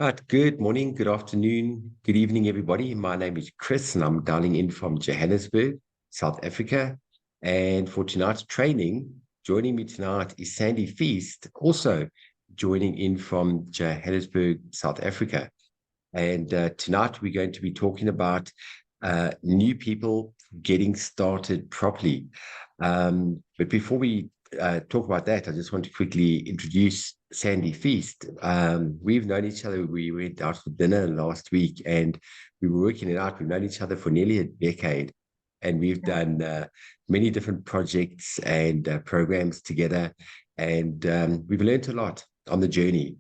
Right, good morning, good afternoon, good evening, everybody. My name is Chris, and I'm dialing in from Johannesburg, South Africa. And for tonight's training, joining me tonight is Sandy Feist, also joining in from Johannesburg, South Africa. And tonight we're going to be talking about new people getting started properly. But before we talk about that, I just want to quickly introduce Sandy Feist. We've known each other. We went out for dinner last week and we were working it out. We've known each other for nearly a decade, and we've done many different projects and programs together. And we've learned a lot on the journey.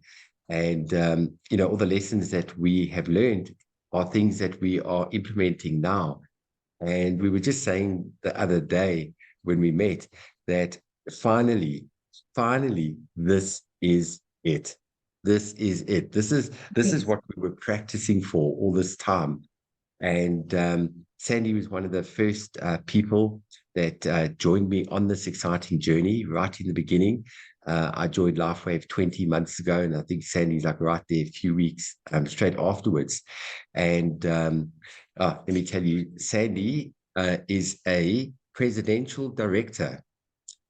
And, all the lessons that we have learned are things that we are implementing now. And we were just saying the other day when we met that finally, this is it. This is it. This is Yes. what we were practicing for all this time. And Sandy was one of the first people that joined me on this exciting journey right in the beginning. I joined LifeWave 20 months ago, and I think Sandy's like right there a few weeks straight afterwards. And let me tell you, Sandy is a presidential director.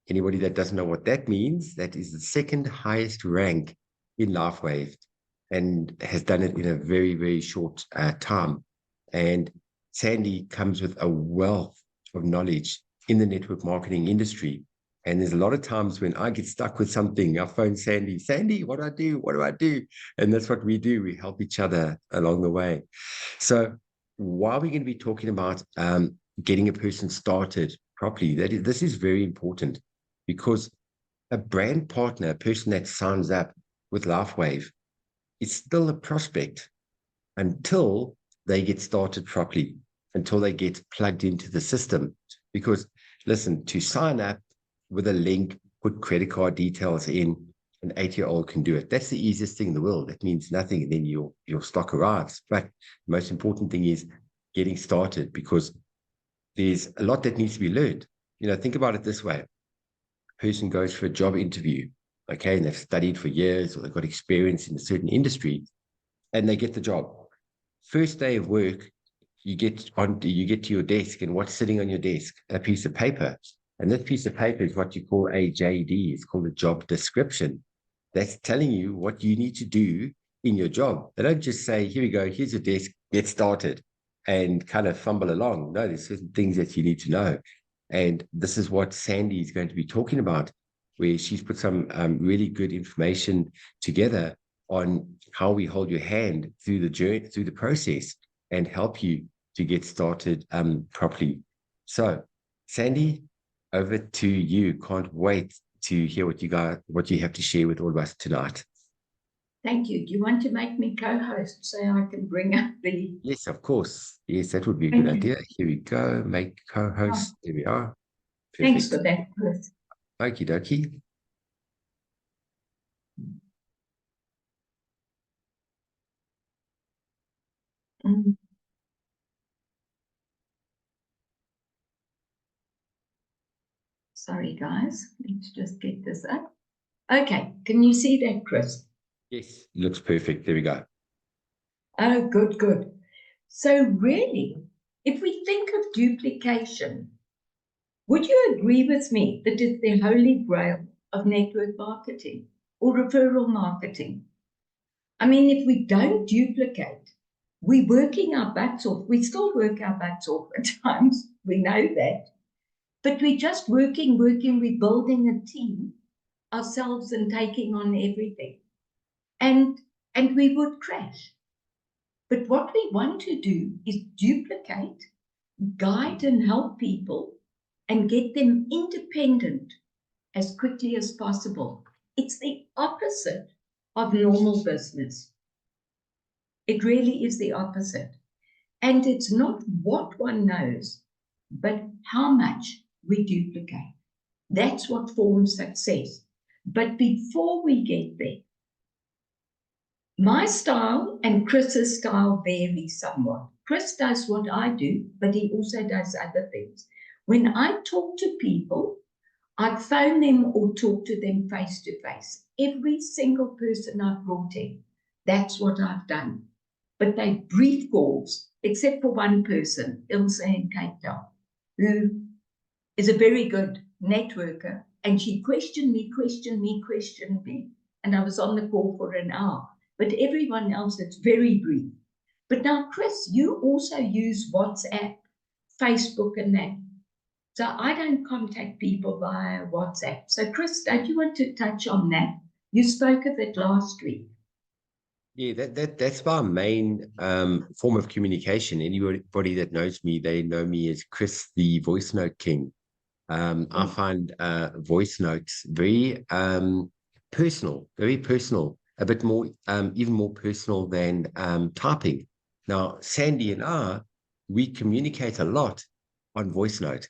Anybody that doesn't know what that means, that is the second highest rank in LifeWave and has done it in a very, very short time. And Sandy comes with a wealth of knowledge in the network marketing industry. And there's a lot of times when I get stuck with something, I phone Sandy, Sandy, what do I do? What do I do? And that's what we do. We help each other along the way. So while we're going to be talking about getting a person started properly, this is very important because a brand partner, a person that signs up with LifeWave, is still a prospect until they get started properly, until they get plugged into the system. Because listen, to sign up with a link, put credit card details in, an 8-year-old can do it. That's the easiest thing in the world. It means nothing, and then your stock arrives. But the most important thing is getting started, because there's a lot that needs to be learned. Think about it this way. A person goes for a job interview, okay, and they've studied for years or they've got experience in a certain industry, and they get the job. First day of work, you get to your desk, and what's sitting on your desk? A piece of paper. And this piece of paper is what you call a JD. It's called a job description. That's telling you what you need to do in your job. They don't just say, here we go, here's your desk, get started, and kind of fumble along. No, there's certain things that you need to know. And this is what Sandy is going to be talking about, where she's put some really good information together on how we hold your hand through the journey, through the process, and help you to get started properly. So, Sandy, over to you. Can't wait to hear what you have to share with all of us tonight. Thank you. Do you want to make me co-host so I can bring up the... Yes, of course. Yes, that would be a good Thank you. idea. Here we go. Make Oh, co-host. There we are. thanks Perfect. for that, Chris. Okie dokie. Mm. Sorry, guys. Let's just get this up. Okay. Can you see that, Chris? Yes, looks perfect. There we go. Oh, good, good. So really, if we think of duplication, would you agree with me that it's the holy grail of network marketing or referral marketing? I mean, if we don't duplicate, we're working our butts off. We still work our butts off at times. We know that. But we're just working. We're building a team ourselves and taking on everything. And we would crash. But what we want to do is duplicate, guide and help people and get them independent as quickly as possible. It's the opposite of normal business. It really is the opposite. And it's not what one knows, but how much we duplicate. That's what forms success. But before we get there, my style and Chris's style vary somewhat. Chris does what I do, but he also does other things. When I talk to people, I phone them or talk to them face to face. Every single person I've brought in, That's what I've done. But they brief calls, except for one person, Ilse in Cape Town, who is a very good networker. And she questioned me. And I was on the call for an hour. But everyone else, it's very brief. But now, Chris, you also use WhatsApp, Facebook, and that. So I don't contact people via WhatsApp. So, Chris, don't you want to touch on that? You spoke of it last week. Yeah, that's my main form of communication. Anybody that knows me, they know me as Chris, the voice note king. I find voice notes very personal, a bit more, even more personal than typing. Now, Sandy and we communicate a lot on voice note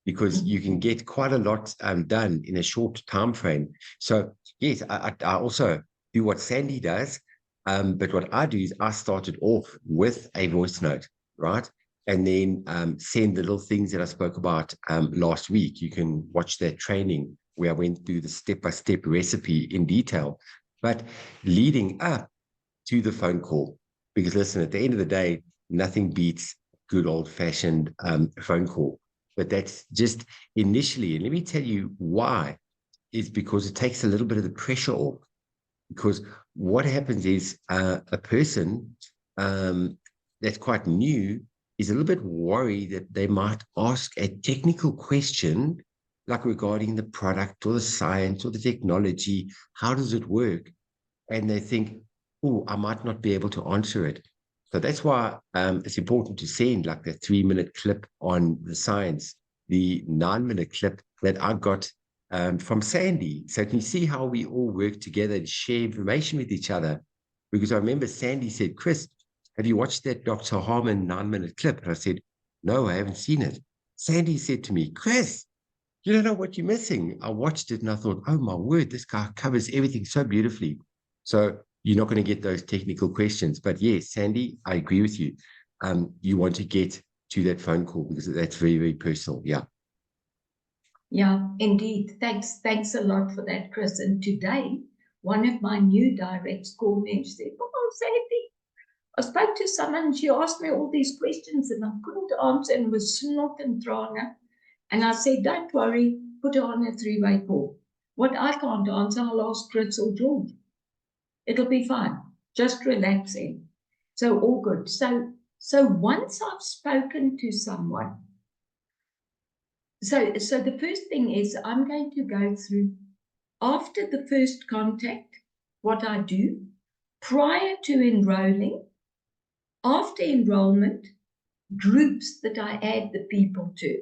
because you can get quite a lot done in a short time frame. So, yes, I also do what Sandy does, but what I do is I started off with a voice note, right? And then send the little things that I spoke about last week. You can watch that training where I went through the step-by-step recipe in detail. But leading up to the phone call, because listen, at the end of the day, nothing beats good old-fashioned phone call. But that's just initially, and let me tell you why, is because it takes a little bit of the pressure off. Because what happens is a person that's quite new is a little bit worried that they might ask a technical question, like regarding the product or the science or the technology. How does it work? And they think, oh, I might not be able to answer it. So that's why it's important to send like the 3-minute clip on the science, the 9-minute clip that I got from Sandy. So can you see how we all work together and share information with each other? Because I remember Sandy said, Chris, have you watched that Dr. Harmon 9-minute clip? And I said, no, I haven't seen it. Sandy said to me, Chris, you don't know what you're missing. I watched it and I thought, oh my word, this guy covers everything so beautifully. So you're not going to get those technical questions. But yes, Sandy, I agree with you. You want to get to that phone call because that's very, very personal. Yeah. Yeah, indeed. Thanks a lot for that, Chris. And today, one of my new directs called me and she said, oh, Sandy, I spoke to someone and she asked me all these questions and I couldn't answer and was snot and trana. And I said, don't worry, put her on a 3-way call. What I can't answer, I'll ask Chris or George. It'll be fine. Just relaxing. So all good. So once I've spoken to someone, so the first thing is I'm going to go through after the first contact, what I do prior to enrolling, after enrollment, groups that I add the people to.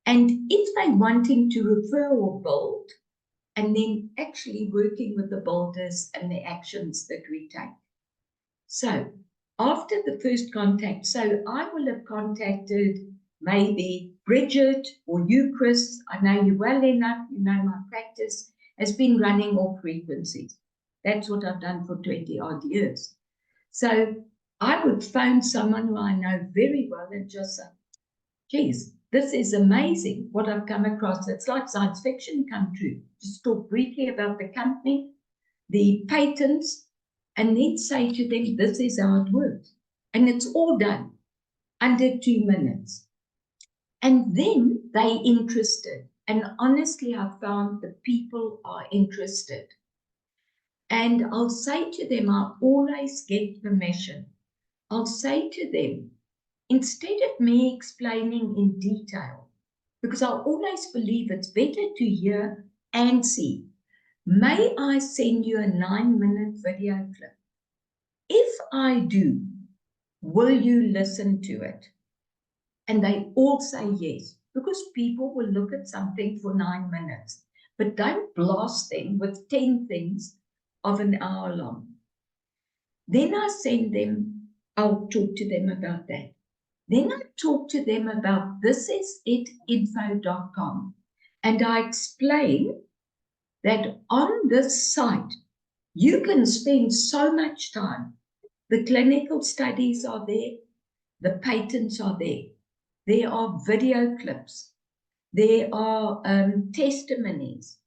And if they're wanting to refer or build, and then actually working with the builders and the actions that we take. So after the first contact, so I will have contacted maybe Bridget or you, Chris. I know you well enough. You know my practice has been running off frequencies. That's what I've done for 20 odd years. So I would phone someone who I know very well and just say, geez, this is amazing what I've come across. It's like science fiction come true. Just talk briefly about the company, the patents, and then say to them, this is how it works. And it's all done under 2 minutes. And then they interested. And honestly, I found the people are interested. And I'll say to them, I always get permission. I'll say to them, instead of me explaining in detail, because I always believe it's better to hear and see. May I send you a 9-minute video clip? If I do, will you listen to it? And they all say yes, because people will look at something for 9 minutes, but don't blast them with 10 things of an hour long. Then I send them, I'll talk to them about that. Then I talk to them about thisisit.info.com, and I explain that on this site, you can spend so much time. The clinical studies are there, the patents are there, there are video clips, there are testimonies.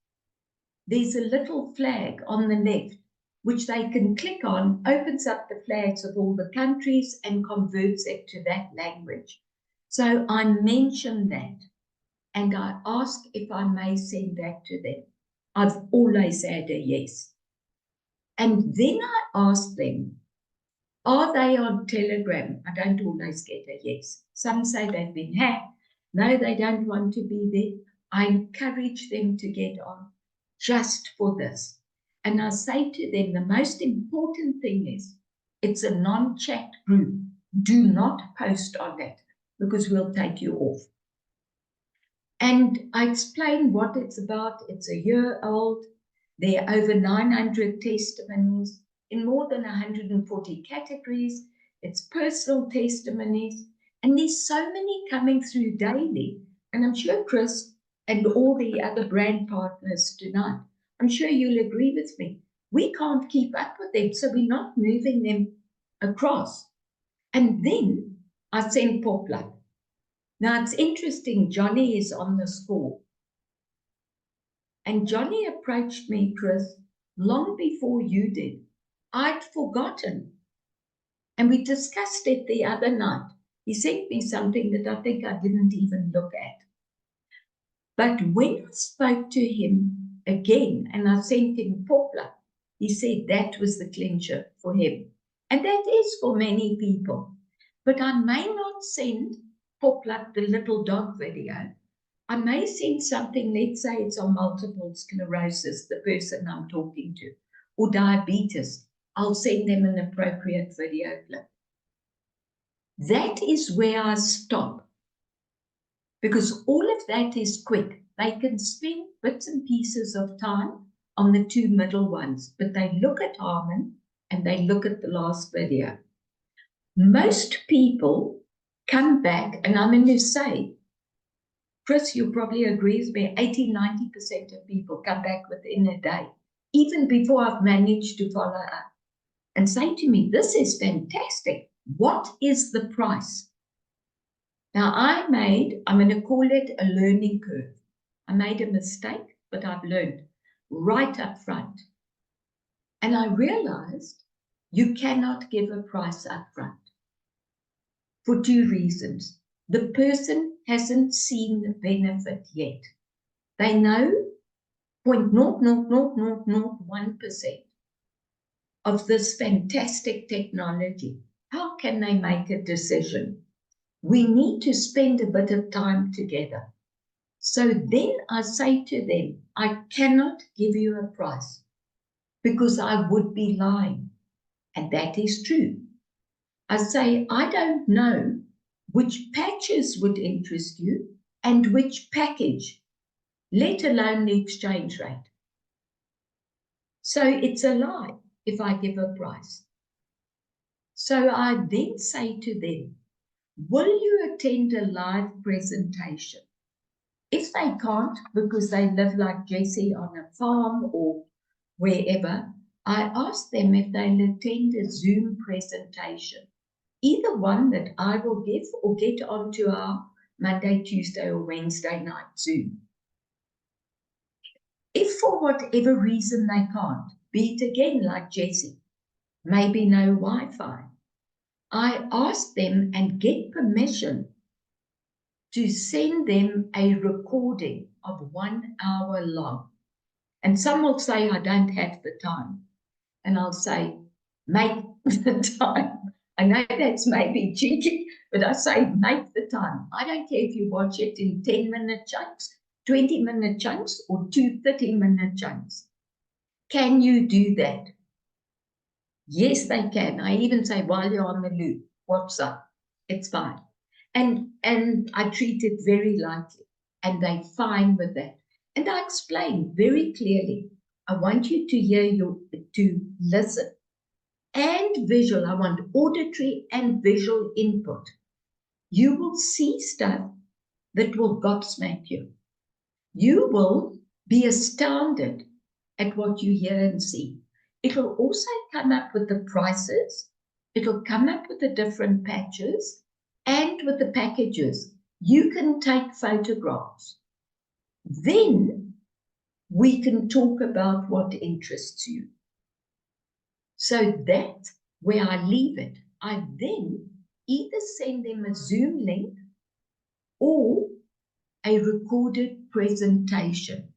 There's a little flag on the left which they can click on, opens up the flags of all the countries and converts it to that language. So I mentioned that, and I asked if I may send that to them. I've always had a yes. And then I asked them, are they on Telegram? I don't always get a yes. Some say they've been hacked. No, they don't want to be there. I encourage them to get on just for this. And I say to them, the most important thing is it's a non-chat group. Do not post on it because we'll take you off. And I explain what it's about. It's a year old. There are over 900 testimonies in more than 140 categories. It's personal testimonies. And there's so many coming through daily. And I'm sure Chris and all the other brand partners tonight, I'm sure you'll agree with me. We can't keep up with them, so we're not moving them across. And then I send pop-up. Now, it's interesting, Johnny is on the score. And Johnny approached me, Chris, long before you did. I'd forgotten. And we discussed it the other night. He sent me something that I think I didn't even look at. But when I spoke to him again, and I sent him Poplar, he said that was the clincher for him. And that is for many people. But I may not send Poplar the little dog video. I may send something, let's say it's on multiple sclerosis, the person I'm talking to, or diabetes. I'll send them an appropriate video clip. That is where I stop. Because all of that is quick. They can spend bits and pieces of time on the two middle ones, but they look at Harmon and they look at the last video. Most people come back, and I'm going to say, Chris, you'll probably agree with me, 80–90% of people come back within a day, even before I've managed to follow up, and say to me, this is fantastic. What is the price? Now, I'm going to call it a learning curve. I made a mistake, but I've learned right up front. And I realized you cannot give a price up front for two reasons. The person hasn't seen the benefit yet. They know 0.00001% of this fantastic technology. How can they make a decision? We need to spend a bit of time together. So then I say to them, I cannot give you a price because I would be lying. And that is true. I say, I don't know which patches would interest you and which package, let alone the exchange rate. So it's a lie if I give a price. So I then say to them, will you attend a live presentation? If they can't, because they live like Jessie on a farm or wherever, I ask them if they'll attend a Zoom presentation, either one that I will give or get onto our Monday, Tuesday, or Wednesday night Zoom. If for whatever reason they can't, be it again like Jessie, maybe no Wi-Fi, I ask them and get permission to send them a recording of 1 hour long. And some will say, I don't have the time. And I'll say, make the time. I know that's maybe cheeky, but I say, make the time. I don't care if you watch it in 10-minute chunks, 20-minute chunks, or 2 30-minute chunks. Can you do that? Yes, they can. I even say, while you're on the loop, what's up? It's fine. And I treat it very lightly, and they're fine with that. And I explain very clearly, I want you to to listen. And visual, I want auditory and visual input. You will see stuff that will gobsmack you. You will be astounded at what you hear and see. It will also come up with the prices. It will come up with the different patches and with the packages. You can take photographs. Then we can talk about what interests you. So that's where I leave it. I then either send them a Zoom link or a recorded presentation.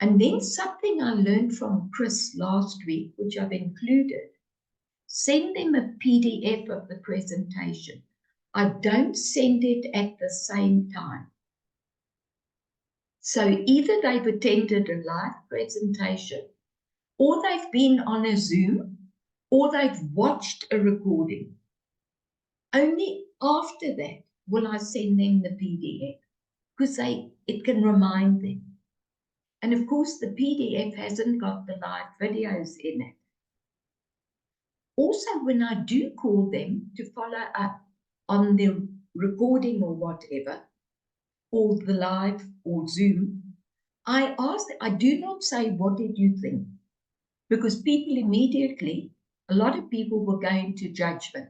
And then something I learned from Chris last week, which I've included, send them a PDF of the presentation. I don't send it at the same time. So either they've attended a live presentation, or they've been on a Zoom, or they've watched a recording. Only after that will I send them the PDF, because it can remind them. And of course, the PDF hasn't got the live videos in it. Also, when I do call them to follow up on the recording or whatever, or the live or Zoom, I do not say, what did you think? Because people immediately, a lot of people will go into judgment.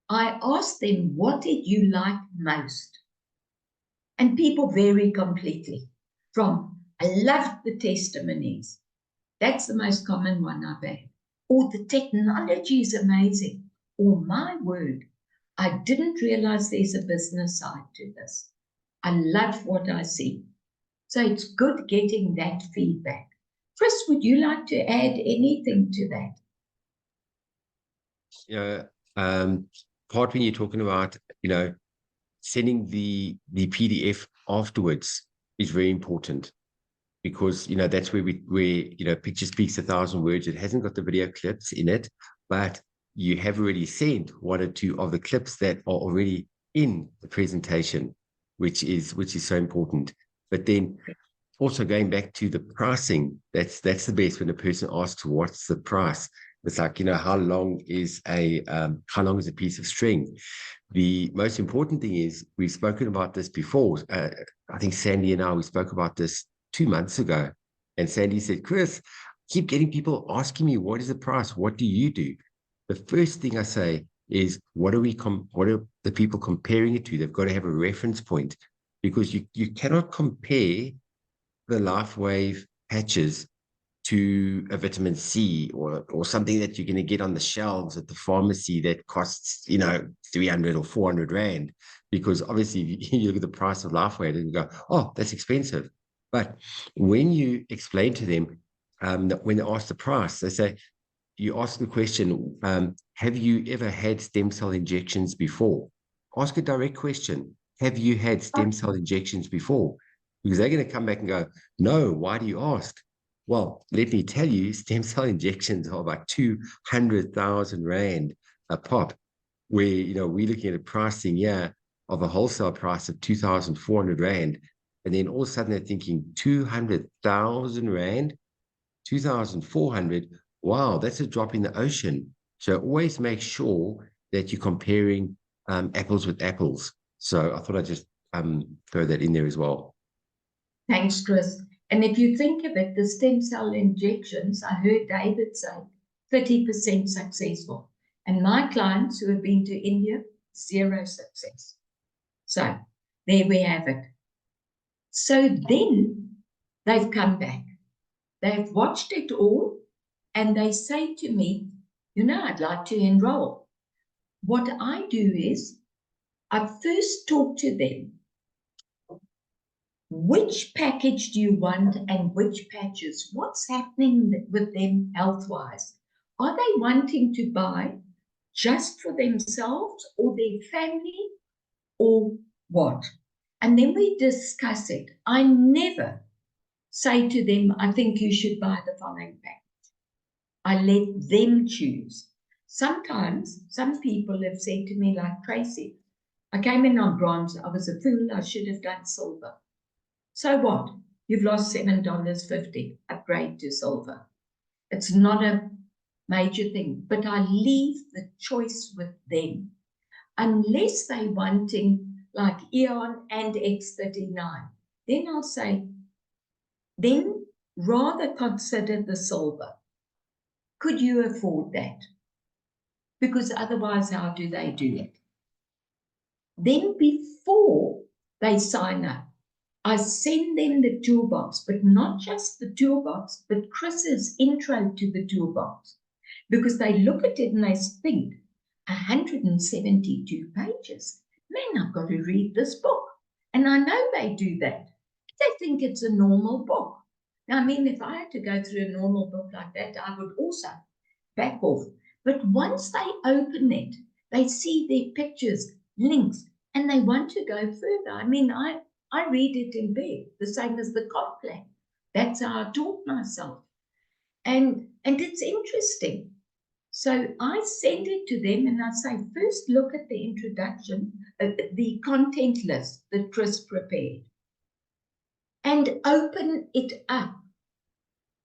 I ask them, what did you like most? And people vary completely from, I loved the testimonies. That's the most common one I've had. Or the technology is amazing. Or my word, I didn't realize there's a business side to this. I love what I see. So it's good getting that feedback. Chris, would you like to add anything to that? Part when you're talking about, sending the PDF afterwards is very important, because that's where picture speaks 1,000 words. It hasn't got the video clips in it, but you have already sent one or two of the clips that are already in the presentation, which is so important. But then also going back to the pricing, that's the best. When a person asks what's the price, it's like, how long is a piece of string? The most important thing is, we've spoken about this before. I think Sandy and we spoke about this 2 months ago. And Sandy said, Chris, I keep getting people asking me, what is the price? What do you do? The first thing I say is, what are the people comparing it to? They've got to have a reference point, because you cannot compare the LifeWave patches to a vitamin C or something that you're going to get on the shelves at the pharmacy that costs, 300 or 400 Rand, because obviously you look at the price of LifeWave and you go, oh, that's expensive. But when you explain to them, that when they ask the price, they say, you ask the question, have you ever had stem cell injections before? Ask a direct question. Have you had stem cell injections before? Because they're going to come back and go, no, why do you ask? Well, let me tell you, stem cell injections are about 200,000 Rand a pop, where, we're looking at a pricing of a wholesale price of 2,400 Rand. And then all of a sudden they're thinking 200,000 Rand, 2,400. Wow, that's a drop in the ocean. So always make sure that you're comparing apples with apples. So I thought I'd just throw that in there as well. Thanks, Chris. And if you think of it, the stem cell injections, I heard David say 30% successful. And my clients who have been to India, 0 success. So there we have it. So then they've come back. They've watched it all, and they say to me, I'd like to enroll. What I do is, I first talk to them. Which package do you want, and which patches? What's happening with them health-wise? Are they wanting to buy just for themselves or their family, or what? And then we discuss it. I never say to them, I think you should buy the following package. I let them choose. Sometimes some people have said to me, like Tracy, I came in on bronze, I was a fool, I should have done silver. So what? You've lost $7.50, upgrade to silver. It's not a major thing, but I leave the choice with them. Unless they're wanting like Eon and X39, then I'll say, then rather consider the silver. Could you afford that? Because otherwise, how do they do it? Then before they sign up, I send them the toolbox, but not just the toolbox, but Chris's intro to the toolbox. because they look at it and they think 172 pages. Man, I've got to read this book. And I know they do that. They think it's a normal book. Now, I mean, if I had to go through a normal book like that, I would also back off. But once they open it, they see their pictures, links, and they want to go further. I mean, I read it in bed, the same as the comp plan. That's how I taught myself. And it's interesting. So I send it to them and I say, first look at the introduction, the content list that Chris prepared, and open it up.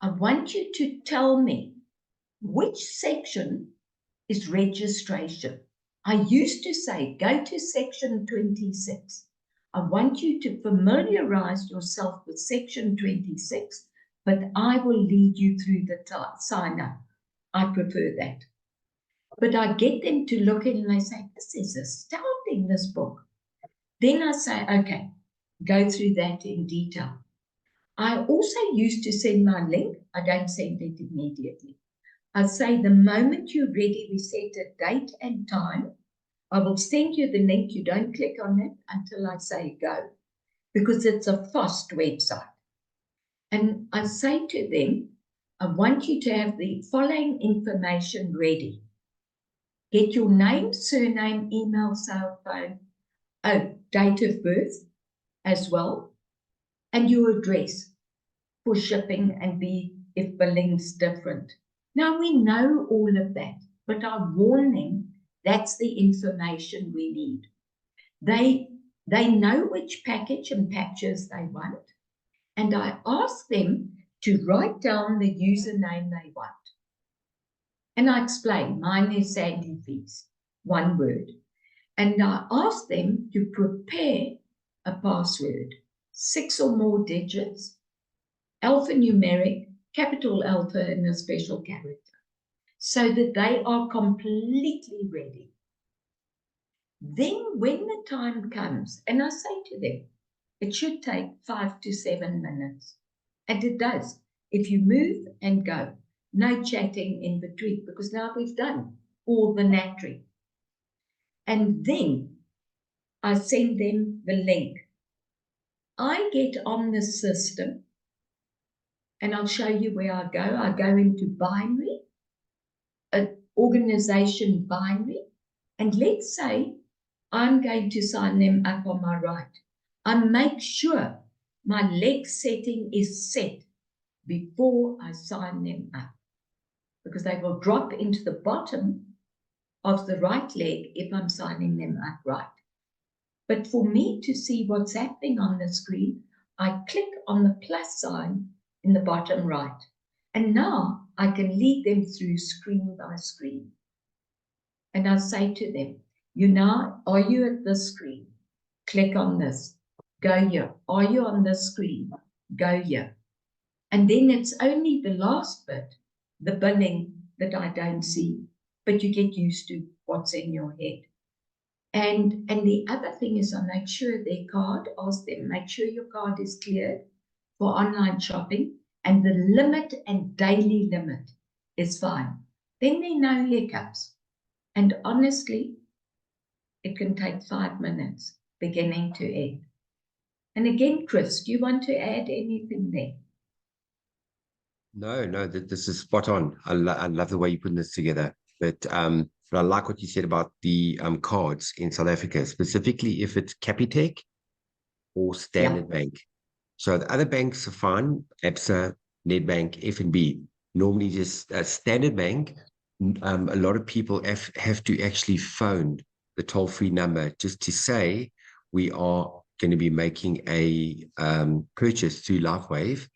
I want you to tell me which section is registration. I used to say, go to section 26. I want you to familiarize yourself with section 26, but I will lead you through the sign up. I prefer that. But I get them to look at it and they say, this is astounding, this book. Then I say, okay, go through that in detail. I also used to send my link. I don't send it immediately. I say, the moment you're ready, we set a date and time. I will send you the link. You don't click on it until I say go, because it's a Feist website. And I say to them, I want you to have the following information ready. Get your name, surname, email, cell phone, date of birth as well, and your address for shipping and if billing's different. Now, we know all of that, but I warn them that's the information we need. They know which package and patches they want, and I ask them to write down the username they want. And I explain, mine is Sandy Feist, one word. And I ask them to prepare a password, 6 or more digits, alphanumeric, capital alpha, and a special character, so that they are completely ready. Then when the time comes, and I say to them, it should take 5 to 7 minutes. And it does. If you move and go, no chatting in between, because now we've done all the nattering. And then I send them the link. I get on the system, and I'll show you where I go. I go into binary, an organization binary, and let's say I'm going to sign them up on my right. I make sure my leg setting is set before I sign them up, because they will drop into the bottom of the right leg if I'm signing them up right. But for me to see what's happening on the screen, I click on the plus sign in the bottom right. And now I can lead them through screen by screen. And I say to them, are you at this screen? Click on this. Go here. Are you on this screen? Go here. And then it's only the last bit, the billing, that I don't see, but you get used to what's in your head. And the other thing is, I make sure their card, ask them, make sure your card is cleared for online shopping, and the limit and daily limit is fine. Then there are no hiccups. And honestly, it can take 5 minutes, beginning to end. And again, Chris, do you want to add anything there? No, this is spot on. I love the way you're putting this together. But I like what you said about the cards in South Africa, specifically if it's Capitec or Standard Bank. So the other banks are fine, ABSA, Nedbank, FNB. Normally just Standard Bank, a lot of people have to actually phone the toll-free number just to say we are going to be making a purchase through LifeWave.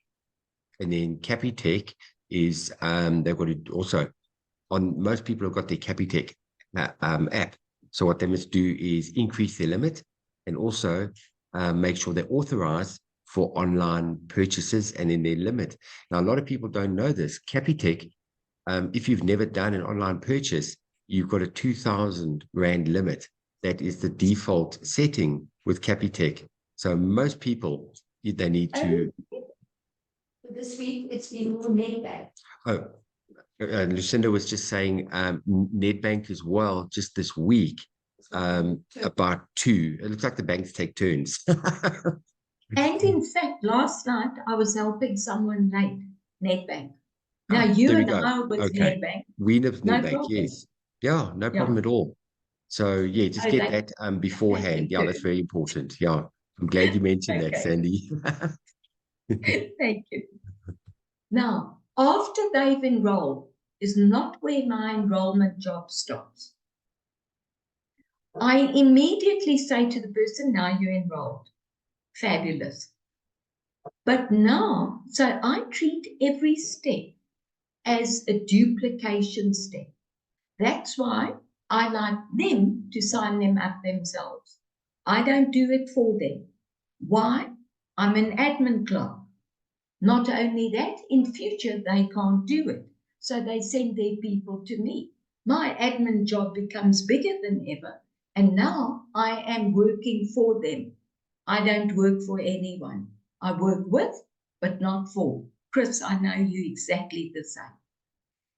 And then Capitec is they've got to also, most people have got their Capitec app. So what they must do is increase their limit and also make sure they're authorized for online purchases and in their limit. Now, a lot of people don't know this. Capitec, if you've never done an online purchase, you've got a 2,000 Rand limit. That is the default setting with Capitec. So most people, they need to... This week, it's been more Nedbank. Oh, Lucinda was just saying Nedbank as well, just this week, about two. It looks like the banks take turns. And in fact, last night I was helping someone late, Nedbank. Now you There we and go. I with Okay. Nedbank, We know no Nedbank, problem. yes. Yeah, no Yeah. problem at all. So yeah, just Oh, get they that beforehand. take Yeah, that's turns. very important. Yeah. I'm glad you mentioned that, Okay. Sandy. Thank you. Now, after they've enrolled is not where my enrollment job stops. I immediately say to the person, now you're enrolled. Fabulous. But now, so I treat every step as a duplication step. That's why I like them to sign them up themselves. I don't do it for them. Why? I'm an admin clerk. Not only that, in future they can't do it. So they send their people to me. My admin job becomes bigger than ever. And now I am working for them. I don't work for anyone. I work with, but not for. Chris, I know you exactly the same.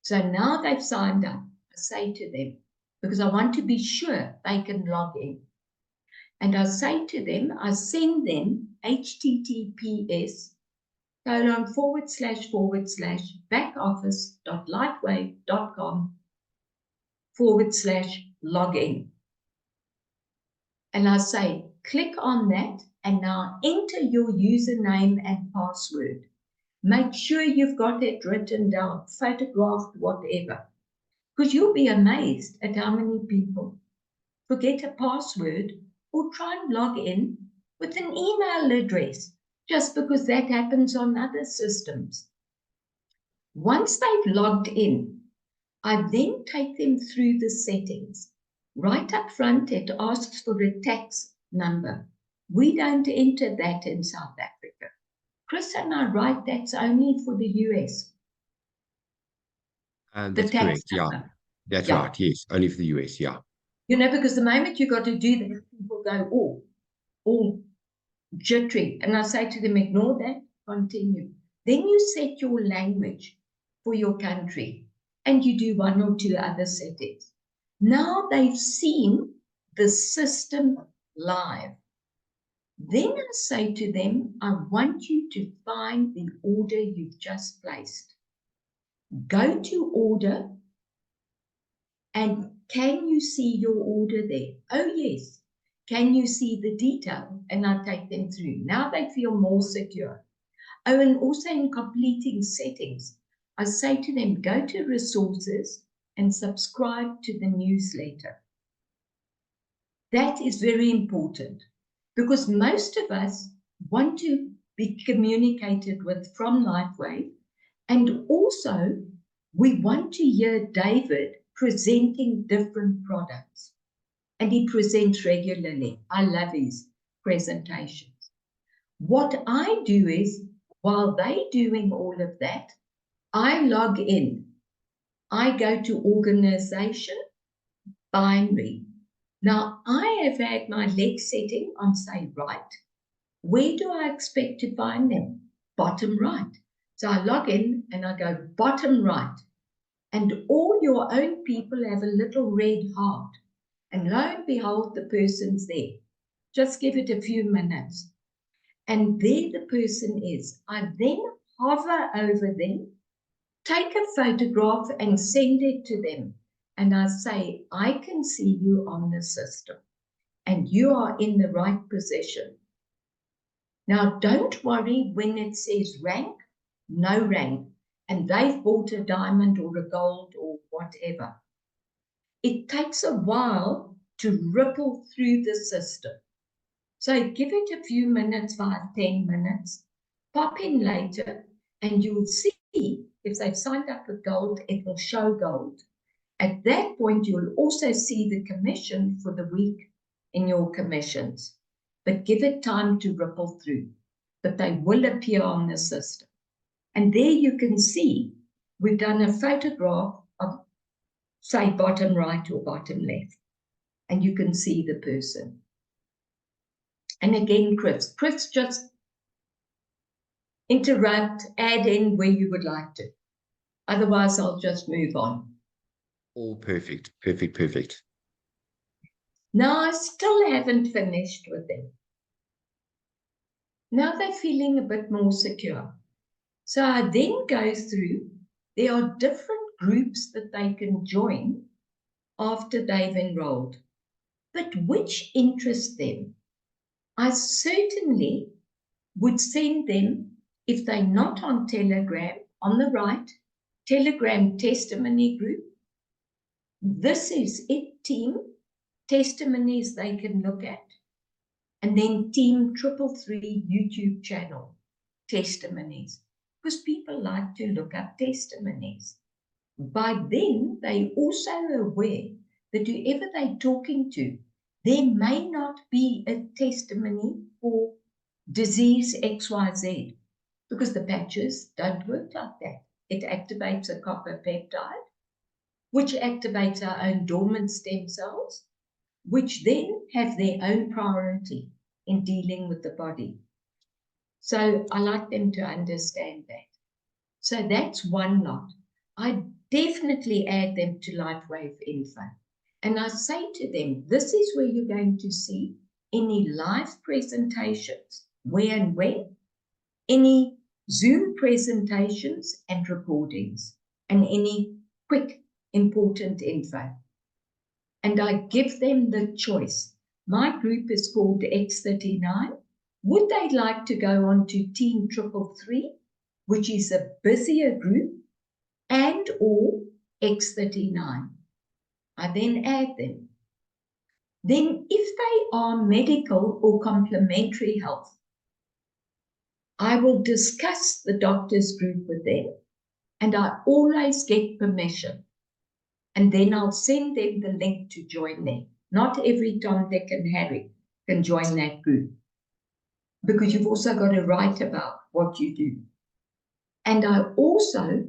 So now they've signed up. I say to them, because I want to be sure they can log in. And I say to them, I send them https://backoffice.lightwave.com/login. And I say, click on that and now enter your username and password. Make sure you've got it written down, photographed, whatever. Because you'll be amazed at how many people forget a password or try and log in with an email address, just because that happens on other systems. Once they've logged in, I then take them through the settings. Right up front, it asks for a tax number. We don't enter that in South Africa. Chris and I write that's only for the US. The That's tax correct. Yeah, number. that's Yeah. right. Yes, only for the US. Yeah. Because the moment you got to do that, people go, oh, all jittery. And I say to them, ignore that, continue. Then you set your language for your country and you do one or two other settings. Now they've seen the system live. Then I say to them, I want you to find the order you've just placed. Go to order, and can you see your order there? Oh, yes. Can you see the detail? And I take them through. Now they feel more secure. Oh, and also in completing settings, I say to them, go to resources and subscribe to the newsletter. That is very important because most of us want to be communicated with from LifeWave, and also we want to hear David presenting different products, and he presents regularly. I love his presentations. What I do is, while they're doing all of that, I log in. I go to organization, binary. Now, I have had my leg setting on, say, right. Where do I expect to find them? Bottom right. So I log in and I go bottom right. And all your own people have a little red heart. And lo and behold, the person's there. Just give it a few minutes. And there the person is. I then hover over them, take a photograph and send it to them. And I say, I can see you on the system and you are in the right position. Now, don't worry when it says rank, no rank, and they've bought a diamond or a gold or whatever. It takes a while to ripple through the system. So give it a few minutes, 5, 10 minutes, pop in later, and you'll see if they've signed up with gold, it will show gold. At that point, you'll also see the commission for the week in your commissions. But give it time to ripple through. But they will appear on the system. And there you can see we've done a photograph of, say, bottom right or bottom left. And you can see the person. And again, Chris, just interrupt, add in where you would like to. Otherwise, I'll just move on. All perfect, perfect, perfect. Now, I still haven't finished with them. Now they're feeling a bit more secure. So I then go through, there are different groups that they can join after they've enrolled. But which interests them? I certainly would send them, if they're not on Telegram, on the right, Telegram testimony group. This is it, team testimonies they can look at. And then Team 333 YouTube channel testimonies, because people like to look up testimonies. By then, they're also aware that whoever they're talking to, there may not be a testimony for disease XYZ, because the patches don't work like that. It activates a copper peptide, which activates our own dormant stem cells, which then have their own priority in dealing with the body. So I like them to understand that. So that's one lot. I definitely add them to LifeWave Info. And I say to them, this is where you're going to see any live presentations, where and when, any Zoom presentations and recordings, and any quick important info. And I give them the choice. My group is called X39. Would they like to go on to Team 333, which is a busier group, and or X39? I then add them. Then if they are medical or complementary health, I will discuss the doctor's group with them, and I always get permission. And then I'll send them the link to join them. Not every Tom, Dick, and Harry can join that group, because you've also got to write about what you do. And I also,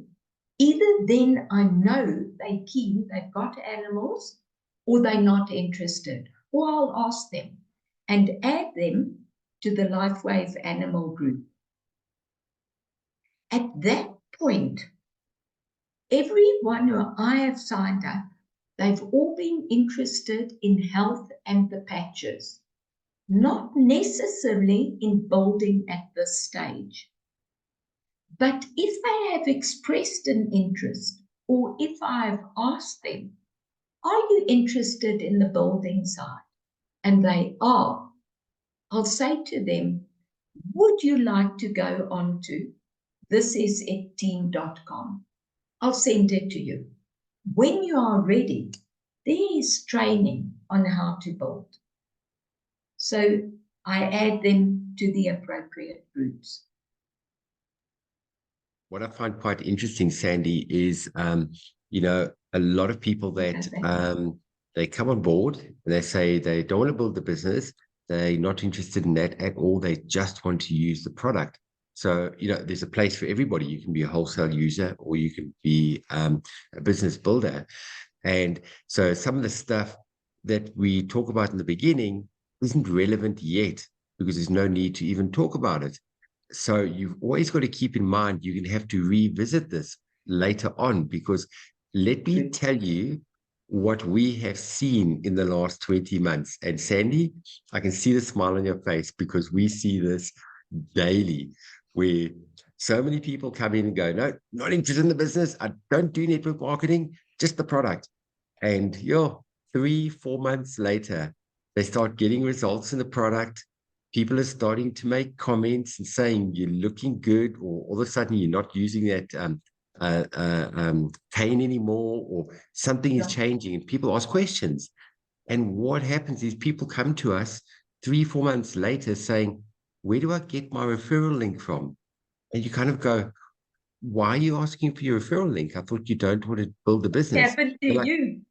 either then I know they're keen, they've got animals, or they're not interested, or I'll ask them and add them to the LifeWave Animal group. At that point, everyone who I have signed up, they've all been interested in health and the patches, not necessarily in building at this stage. But if they have expressed an interest, or if I've asked them, are you interested in the building side? And they are, I'll say to them, would you like to go on to thisisitteam.com? I'll send it to you. When you are ready, there is training on how to build. So I add them to the appropriate groups. What I find quite interesting, Sandy, is a lot of people that they come on board and they say they don't want to build the business, they're not interested in that at all, they just want to use the product. So, there's a place for everybody. You can be a wholesale user, or you can be a business builder. And so some of the stuff that we talk about in the beginning isn't relevant yet, because there's no need to even talk about it. So you've always got to keep in mind, you're going to have to revisit this later on, because let me tell you what we have seen in the last 20 months. And Sandy, I can see the smile on your face, because we see this daily, where so many people come in and go, no, not interested in the business. I don't do network marketing, just the product. And 3-4 months later, they start getting results in the product. People are starting to make comments and saying you're looking good, or all of a sudden you're not using that pain anymore, or something is changing, and people ask questions. And what happens is people come to us 3-4 months later saying, where do I get my referral link from? And you kind of go, why are you asking for your referral link? I thought you don't want to build a business. Happened to you.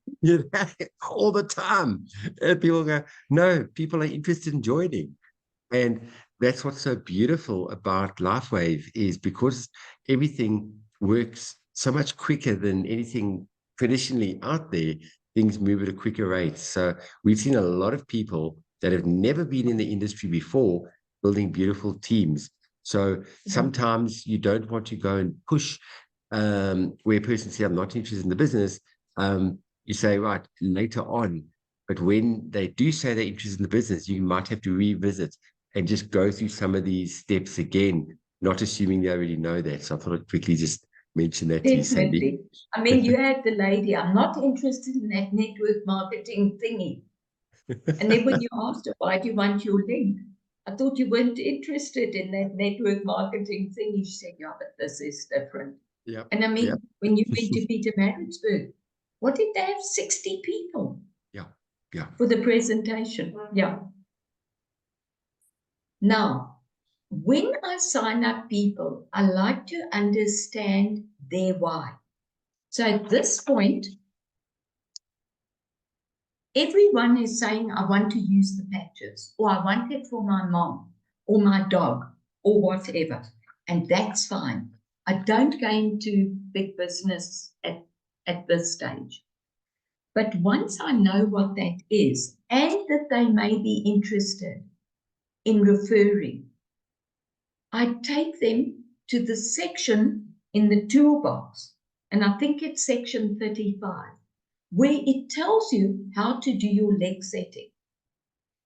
All the time. And people go, no, people are interested in joining. And that's what's so beautiful about LifeWave, is because everything works so much quicker than anything traditionally out there, things move at a quicker rate. So we've seen a lot of people that have never been in the industry before building beautiful teams. So sometimes you don't want to go and push where a person says, I'm not interested in the business, you say, right, later on. But when they do say they're interested in the business, you might have to revisit and just go through some of these steps again, not assuming they already know that. So I thought I'd quickly just mention that to you, Sandy. Definitely. I mean, you had the lady, I'm not interested in that network marketing thingy. And then when you asked her, why do you want your link? I thought you weren't interested in that network marketing thingy. She said, yeah, but this is different. Yeah. And I mean, Yeah. when you went to Peter Maritzburg, what did they have? 60 people Yeah. Yeah. for the presentation. Yeah. Now, when I sign up people, I like to understand their why. So at this point, everyone is saying, I want to use the patches, or I want it for my mom, or my dog, or whatever. And that's fine. I don't go into big business at this stage. But once I know what that is, and that they may be interested in referring, I take them to the section in the toolbox, and I think it's section 35, where it tells you how to do your leg setting.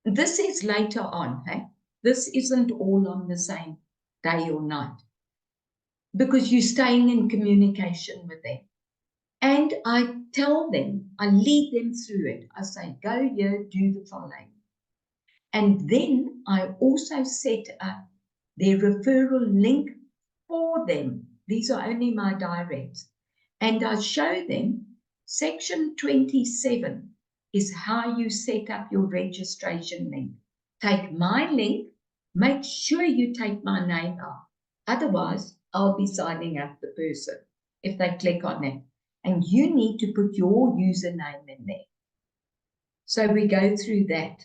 This is later on, hey? This isn't all on the same day or night, because you're staying in communication with them. And I tell them, I lead them through it. I say, go here, do the following. And then I also set up their referral link for them. These are only my directs. And I show them section 27 is how you set up your registration link. Take my link, make sure you take my name out. Otherwise, I'll be signing up the person if they click on it. And you need to put your username in there. So we go through that.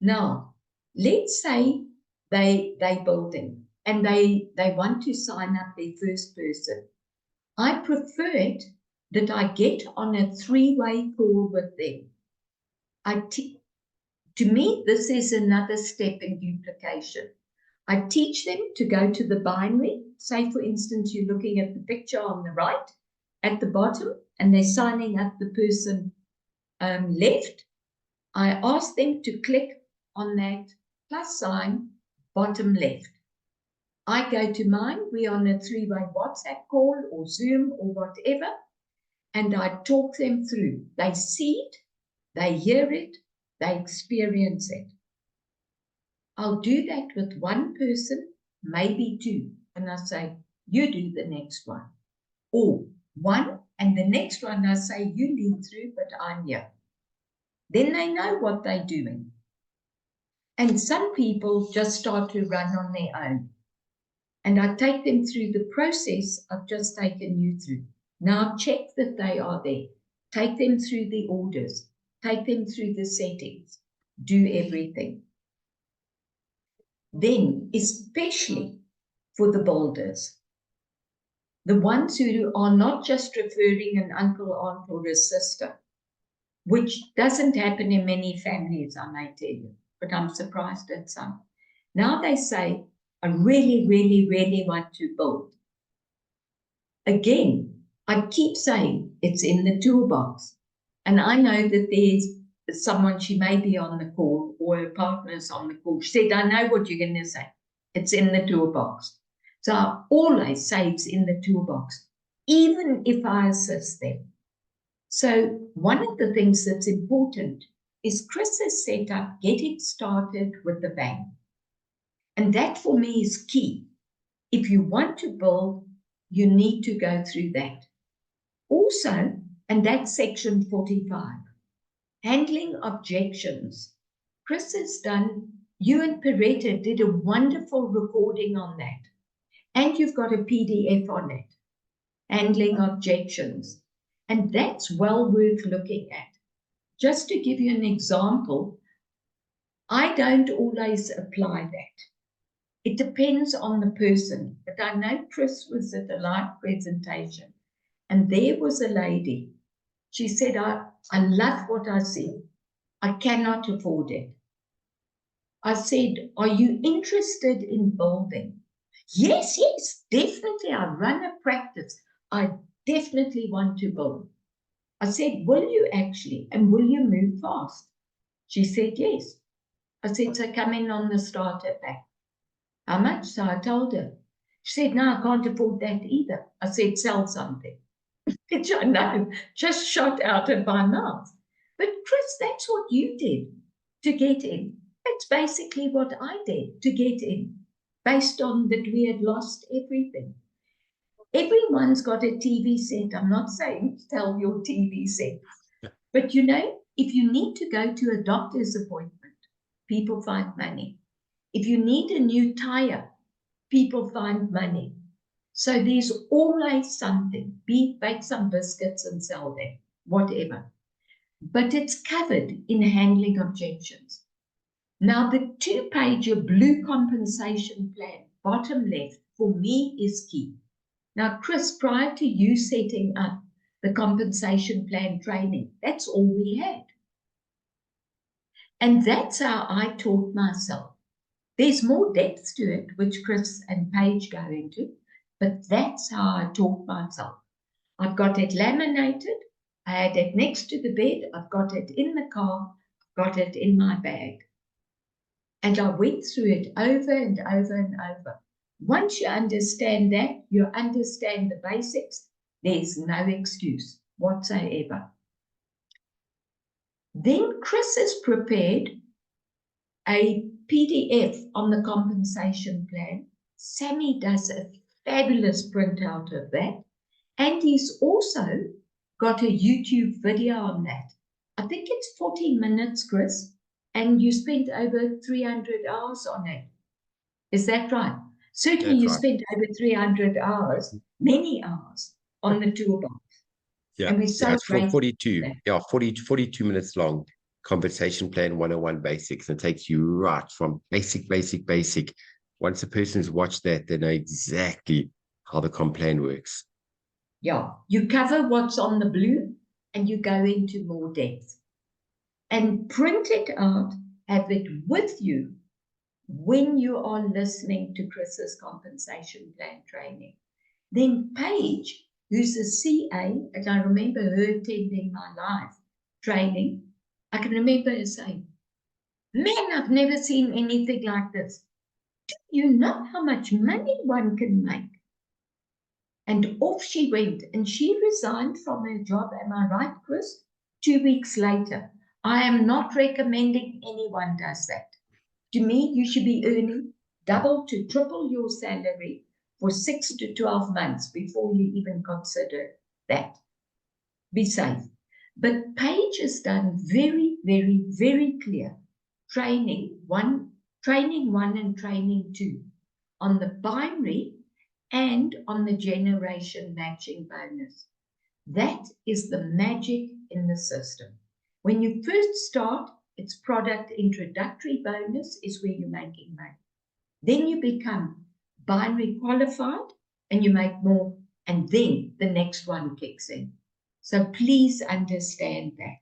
Now, let's say they building and they want to sign up their first person. I prefer it that I get on a three-way call with them. To me, this is another step in duplication. I teach them to go to the binary. Say, for instance, you're looking at the picture on the right at the bottom, and they're signing up the person left. I ask them to click on that plus sign bottom left. I go to mine, we're on a three-way WhatsApp call or Zoom or whatever, and I talk them through. They see it, they hear it, they experience it. I'll do that with one person, maybe two, and I say, you do the next one. Or one, and the next one I say, you lead through, but I'm here. Then they know what they're doing. And some people just start to run on their own. And I take them through the process I've just taken you through. Now check that they are there. Take them through the orders. Take them through the settings. Do everything. Then, especially for the builders, the ones who are not just referring an uncle, aunt, or a sister, which doesn't happen in many families, I may tell you, but I'm surprised at some. Now they say, I really, really, really want to build. Again, I keep saying it's in the toolbox. And I know that there's someone, she may be on the call, or her partner's on the call. She said, I know what you're going to say. It's in the toolbox. So I always say it's in the toolbox, even if I assist them. So one of the things that's important is Chris has set up, get it started with the bang. And that for me is key. If you want to build, you need to go through that. Also, and that's section 45, handling objections. Chris has done, you and Peretta did a wonderful recording on that. And you've got a PDF on it, handling objections. And that's well worth looking at. Just to give you an example, I don't always apply that. It depends on the person. But I know Chris was at a live presentation, and there was a lady. She said, I love what I see. I cannot afford it. I said, are you interested in building? Yes, definitely. I run a practice. I definitely want to build. I said, will you actually? And will you move fast? She said, yes. I said, so come in on the starter pack. How much? So I told her. She said, no, I can't afford that either. I said, sell something. Which I know just shot out of my mouth. But Chris, that's what you did to get in. That's basically what I did to get in, based on that we had lost everything. Everyone's got a TV set. I'm not saying sell your TV set. But you know, if you need to go to a doctor's appointment, people find money. If you need a new tire, people find money. So there's always something. Bake some biscuits and sell them, whatever. But it's covered in handling objections. Now, the 2-page blue compensation plan, bottom left, for me is key. Now, Chris, prior to you setting up the compensation plan training, that's all we had. And that's how I taught myself. There's more depth to it, which Chris and Paige go into, but that's how I taught myself. I've got it laminated. I had it next to the bed. I've got it in the car. I've got it in my bag. And I went through it over and over and over. Once you understand that, you understand the basics, there's no excuse whatsoever. Then Chris has prepared a PDF on the compensation plan. Sammy does a fabulous printout of that. And he's also got a YouTube video on that. I think it's 40 minutes, Chris, and you spent over 300 hours on it. Is that right? Certainly That's you right. spent over 300 hours, many hours, on the toolbox. Yeah, And we're so it's for grateful 42. for that. Yeah, 42 minutes long. Compensation plan 101 basics. And it takes you right from basic. Once a person's watched that, they know exactly how the comp plan works. Yeah, you cover what's on the blue and you go into more depth. And print it out, have it with you when you are listening to Chris's compensation plan training. Then Paige, who's a CA, and I remember her attending my live training, I can remember her saying, man, I've never seen anything like this. Do you know how much money one can make? And off she went, and she resigned from her job. Am I right, Chris? 2 weeks later. I am not recommending anyone does that. To me, you should be earning double to triple your salary for 6 to 12 months before you even consider that. Be safe. But Paige has done very, very, very clear training one and training 2 on the binary and on the generation matching bonus. That is the magic in the system. When you first start, it's product introductory bonus is where you're making money. Then you become binary qualified and you make more, and then the next one kicks in. So please understand that.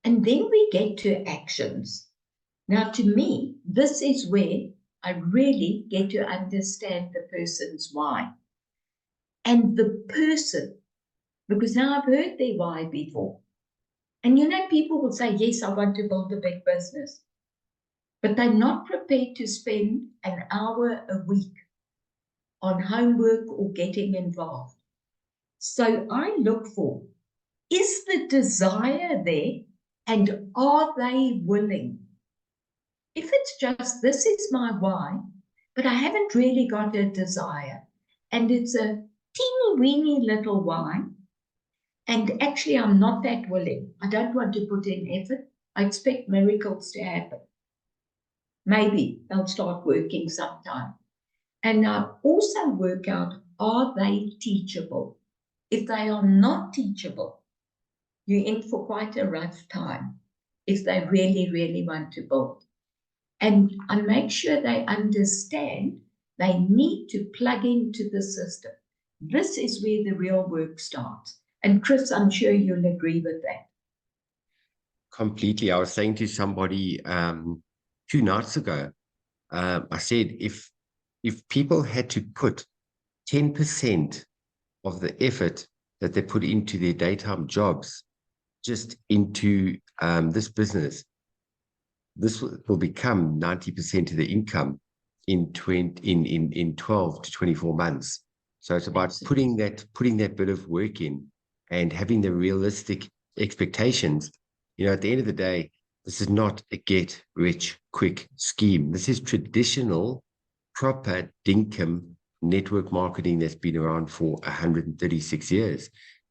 And then we get to actions. Now, to me, this is where I really get to understand the person's why. And the person, because now I've heard their why before. And you know, people will say, yes, I want to build a big business. But they're not prepared to spend an hour a week on homework or getting involved. So I look for, is the desire there and are they willing? If it's just, this is my why, but I haven't really got a desire, and it's a teeny weeny little why, and actually I'm not that willing, I don't want to put in effort, I expect miracles to happen. Maybe they'll start working sometime. And I also work out, are they teachable? If they are not teachable, you're in for quite a rough time if they really, really want to build. And I make sure they understand they need to plug into the system. This is where the real work starts. And Chris, I'm sure you'll agree with that. Completely. I was saying to somebody 2 nights ago, I said, if people had to put 10% of the effort that they put into their daytime jobs, just into this business, this will become 90% of the income in 12 to 24 months. So it's about putting that bit of work in and having the realistic expectations. At the end of the day, this is not a get rich quick scheme. This is traditional, proper dinkum network marketing that's been around for 136 years.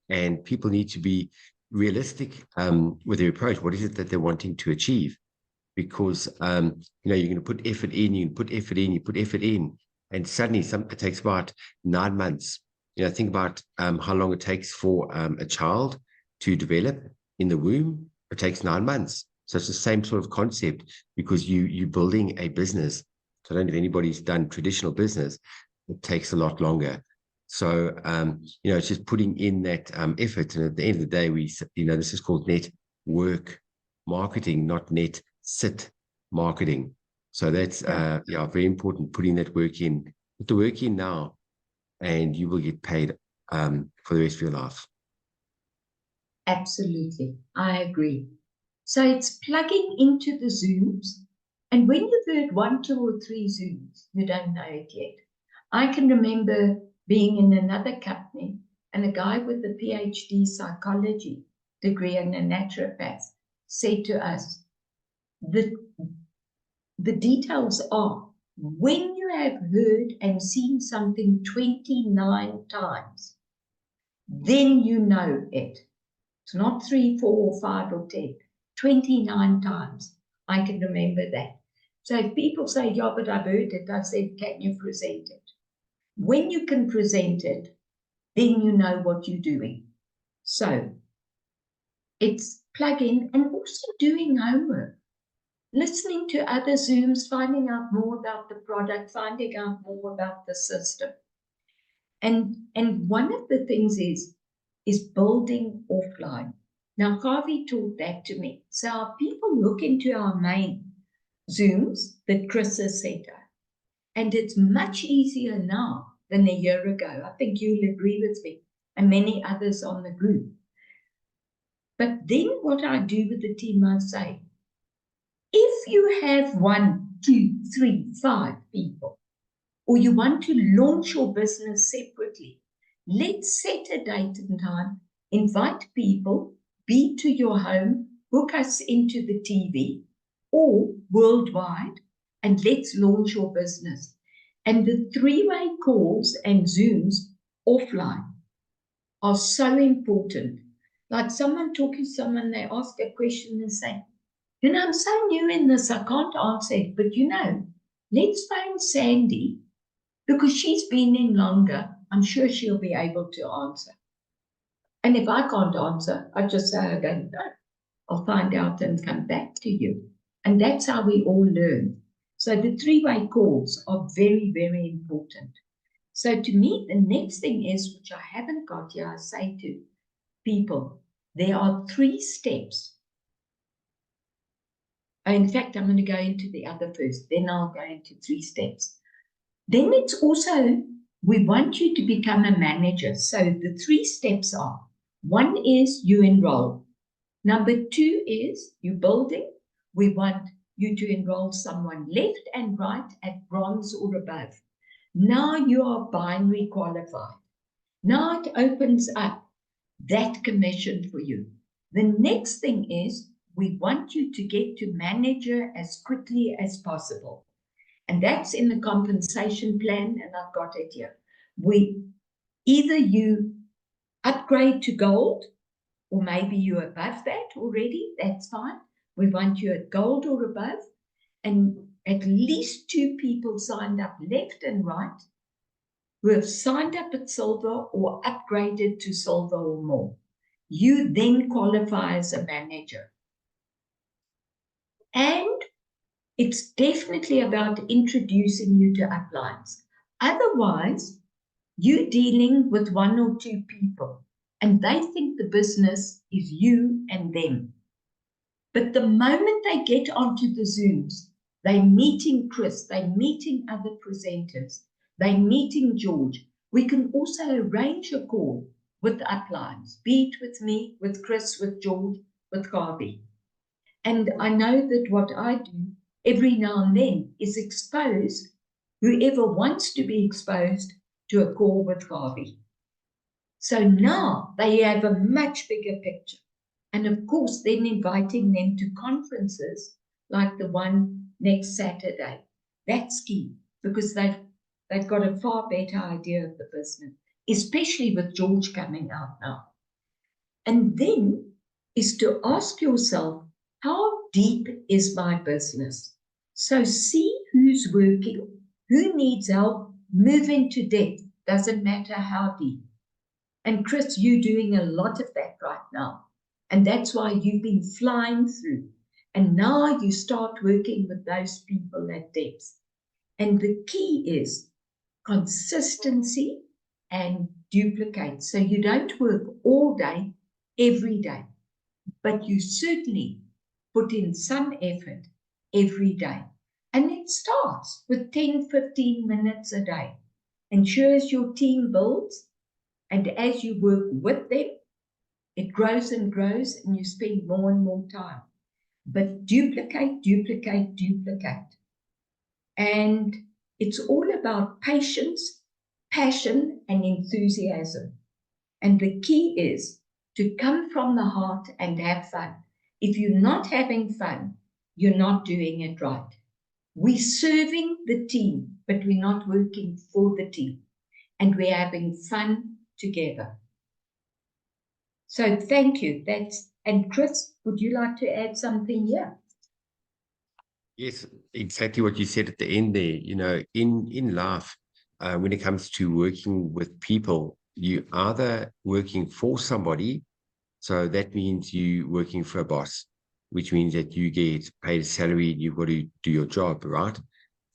And people need to be realistic with their approach. What is it that they're wanting to achieve? Because you're going to put effort in, you put effort in, and suddenly it takes about 9 months. Think about how long it takes for a child to develop in the womb. It takes 9 months. So it's the same sort of concept, because you're building a business. So I don't know if anybody's done traditional business. It takes a lot longer. So it's just putting in that effort. And at the end of the day, this is called network marketing, not net sit marketing. So that's very important, putting that work in. Put the work in now, and you will get paid for the rest of your life. Absolutely, I agree. So it's plugging into the Zooms, and when you've heard 1, 2, or 3 Zooms, you don't know it yet. I can remember being in another company, and a guy with a PhD psychology degree and a naturopath said to us, the details are, when you have heard and seen something 29 times, then you know it. It's not 3, 4, or 5, or 10. 29 times. I can remember that. So if people say, yeah, but I've heard it, I said, can you present it? When you can present it, then you know what you're doing. So it's plug in, and also doing homework. Listening to other Zooms, finding out more about the product, finding out more about the system. And one of the things is building offline. Now, Harvey taught that to me. So our people look into our main Zooms that Chris has set up. And it's much easier now than a year ago. I think you'll agree with me, and many others on the group. But then what I do with the team, I say, if you have 1, 2, 3, 5 people, or you want to launch your business separately, let's set a date and time, invite people, be to your home, book us into the TV or worldwide, and let's launch your business. And the 3-way calls and Zooms offline are so important. Like someone talking to someone, they ask a question and say, I'm so new in this, I can't answer it. But let's phone Sandy, because she's been in longer. I'm sure she'll be able to answer. And if I can't answer, I just say, I don't know. I'll find out and come back to you. And that's how we all learn. So the 3-way calls are very, very important. So to me, the next thing is, which I haven't got here, I say to people, there are 3 steps. In fact, I'm going to go into the other first, then I'll go into 3 steps. Then it's also, we want you to become a manager. So the 3 steps are, 1 is you enroll. Number 2 is you building. We want you to enroll someone left and right at bronze or above. Now you are binary qualified. Now it opens up that commission for you. The next thing is, we want you to get to manager as quickly as possible. And that's in the compensation plan, and I've got it here. Either you upgrade to gold, or maybe you're above that already, that's fine. We want you at gold or above, and at least 2 people signed up left and right who have signed up at silver or upgraded to silver or more. You then qualify as a manager. And it's definitely about introducing you to uplines. Otherwise, you're dealing with 1 or 2 people, and they think the business is you and them. But the moment they get onto the Zooms, they're meeting Chris, they're meeting other presenters, they're meeting George. We can also arrange a call with uplines, be it with me, with Chris, with George, with Garvey. And I know that what I do every now and then is expose whoever wants to be exposed to a call with Garvey. So now they have a much bigger picture. And of course, then inviting them to conferences like the one next Saturday. That's key because they've got a far better idea of the business, especially with George coming out now. And then is to ask yourself, how deep is my business? So see who's working, who needs help, move into depth, doesn't matter how deep. And Chris, you're doing a lot of that right now. And that's why you've been flying through. And now you start working with those people at depth. And the key is consistency and duplicate. So you don't work all day, every day, but you certainly put in some effort every day. And it starts with 10, 15 minutes a day. And sure as your team builds, and as you work with them, it grows and grows, and you spend more and more time. But duplicate, duplicate, duplicate. And it's all about patience, passion, and enthusiasm. And the key is to come from the heart and have fun. If you're not having fun, you're not doing it right. We're serving the team, but we're not working for the team. And we're having fun together. So thank you. And Chris, would you like to add something here? Yes, exactly what you said at the end there. In life, when it comes to working with people, you either working for somebody, so that means you working for a boss, which means that you get paid a salary and you've got to do your job, right?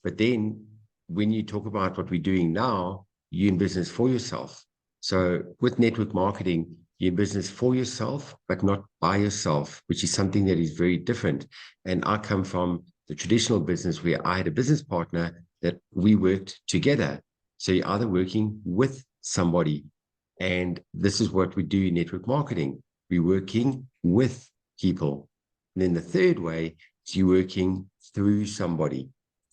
But then when you talk about what we're doing now, you're in business for yourself. So with network marketing, you're in business for yourself, but not by yourself, which is something that is very different. And I come from the traditional business where I had a business partner that we worked together. So you're either working with somebody. And this is what we do in network marketing. We're working with people. And then the third way is you're working through somebody.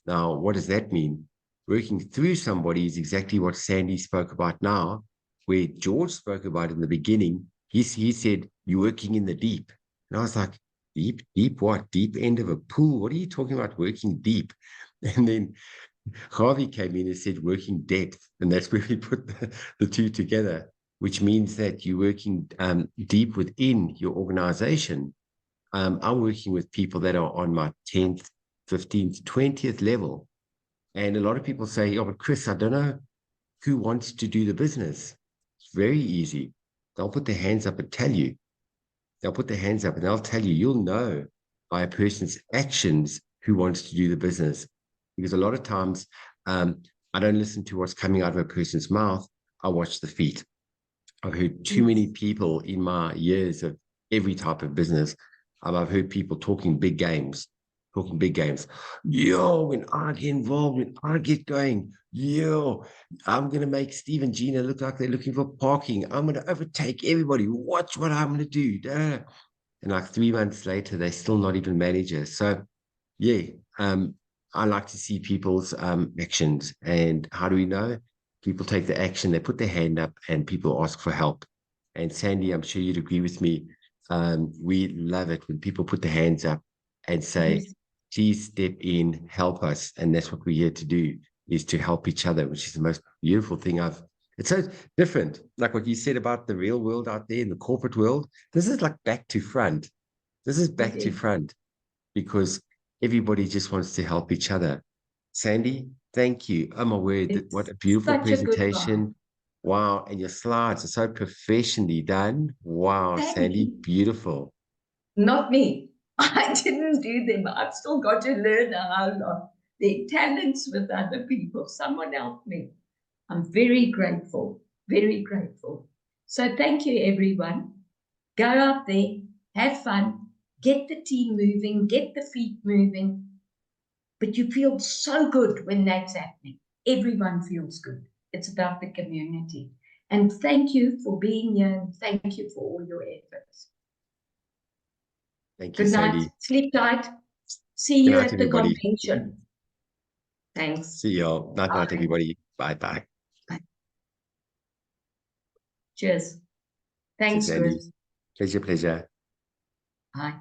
Now, what does that mean? Working through somebody is exactly what Sandy spoke about now, where George spoke about in the beginning. He said, you're working in the deep. And I was like, deep what? Deep end of a pool? What are you talking about working deep? And then Harvey came in and said working depth. And that's where we put the two together, which means that you're working deep within your organization. I'm working with people that are on my 10th, 15th, 20th level. And a lot of people say, oh, but Chris, I don't know who wants to do the business. It's very easy. They'll put their hands up and tell you. They'll put their hands up and they'll tell you, you'll know by a person's actions who wants to do the business. Because a lot of times I don't listen to what's coming out of a person's mouth. I watch the feet. I've heard too many people in my years of every type of business. I've heard people talking big games. Yo, when I get involved, when I get going, yo, I'm going to make Steve and Gina look like they're looking for parking. I'm going to overtake everybody. Watch what I'm going to do. And like 3 months later, they're still not even managers. So, yeah, I like to see people's actions. And how do we know? People take the action, they put their hand up, and people ask for help. And Sandy, I'm sure you'd agree with me. We love it when people put their hands up and say, Yes. please step in, help us. And that's what we're here to do, is to help each other, which is the most beautiful thing it's so different. Like what you said about the real world out there in the corporate world, this is like back to front. This is back to front because everybody just wants to help each other. Sandy, thank you. Oh my word, what a beautiful presentation. Wow. And your slides are so professionally done. Wow, Sandy, beautiful. Not me. I didn't do them. I've still got to learn how long. Their talents with other people. Someone helped me. I'm very grateful, very grateful. So thank you, everyone. Go out there, have fun, get the team moving, get the feet moving. But you feel so good when that's happening. Everyone feels good. It's about the community. And thank you for being here, and thank you for all your efforts. Thank you, Good night. Sandy. Sleep tight. See Good you night, at the everybody. convention. Thanks. See y'all. Night, night, everybody. Bye-bye. Cheers. Thanks, Thanks, Sandy. Chris. Pleasure, pleasure. Bye.